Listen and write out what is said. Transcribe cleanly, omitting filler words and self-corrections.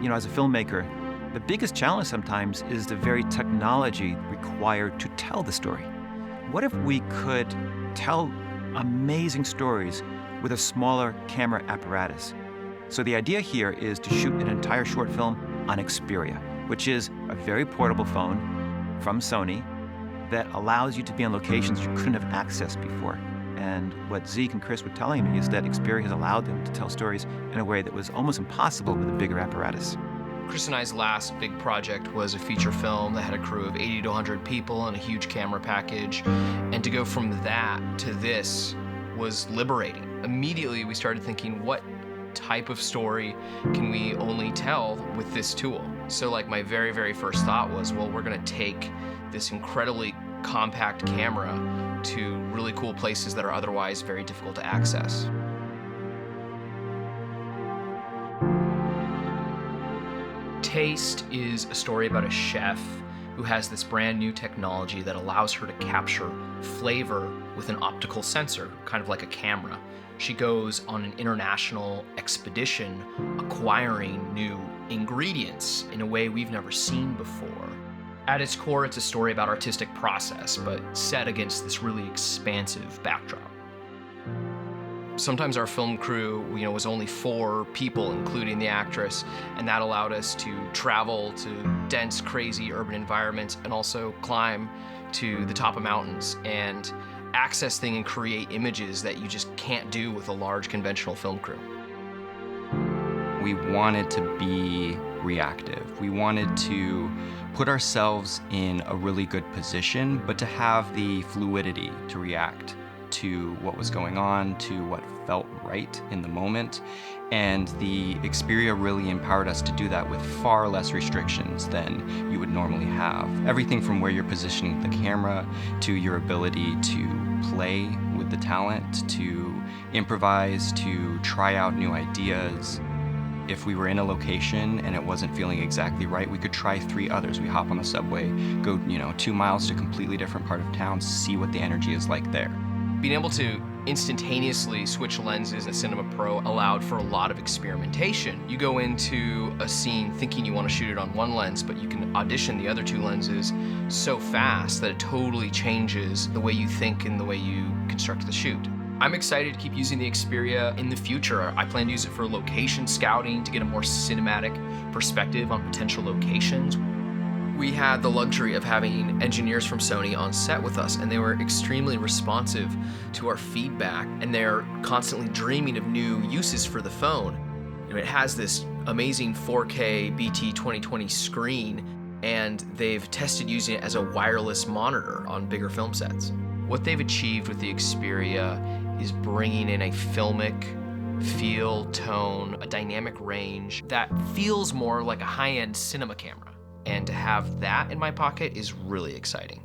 as a filmmaker, the biggest challenge sometimes is the very technology required to tell the story. What if we could tell amazing stories with a smaller camera apparatus? So the idea here is to shoot an entire short film on Xperia, which is a very portable phone from Sony that allows you to be on locations you couldn't have accessed before. And what Zeek and Chris were telling me is that Xperia has allowed them to tell stories in a way that was almost impossible with a bigger apparatus. Chris and I's last big project was a feature film that had a crew of 80 to 100 people and a huge camera package. And to go from that to this was liberating. Immediately we started thinking, what type of story can we only tell with this tool? So like my very, very first thought was, well, we're gonna take this incredibly compact camera to really cool places that are otherwise very difficult to access. Taste is a story about a chef who has this brand new technology that allows her to capture flavor with an optical sensor, kind of like a camera. She goes on an international expedition acquiring new ingredients in a way we've never seen before. At its core, it's a story about artistic process, but set against this really expansive backdrop. Sometimes our film crew, was only 4 people, including the actress, and that allowed us to travel to dense, crazy urban environments and also climb to the top of mountains and access things and create images that you just can't do with a large conventional film crew. We wanted to be reactive. We wanted to put ourselves in a really good position, but to have the fluidity to react to what was going on, to what felt right in the moment. And the Xperia really empowered us to do that with far less restrictions than you would normally have. Everything from where you're positioning the camera, to your ability to play with the talent, to improvise, to try out new ideas. If we were in a location and it wasn't feeling exactly right, we could try 3 others. We hop on the subway, go 2 miles to a completely different part of town, see what the energy is like there. Being able to instantaneously switch lenses in Cinema Pro allowed for a lot of experimentation. You go into a scene thinking you want to shoot it on one lens, but you can audition the other 2 lenses so fast that it totally changes the way you think and the way you construct the shoot. I'm excited to keep using the Xperia in the future. I plan to use it for location scouting to get a more cinematic perspective on potential locations. We had the luxury of having engineers from Sony on set with us, and they were extremely responsive to our feedback, and they're constantly dreaming of new uses for the phone. It has this amazing 4K BT 2020 screen, and they've tested using it as a wireless monitor on bigger film sets. What they've achieved with the Xperia is bringing in a filmic feel, tone, a dynamic range that feels more like a high-end cinema camera. And to have that in my pocket is really exciting.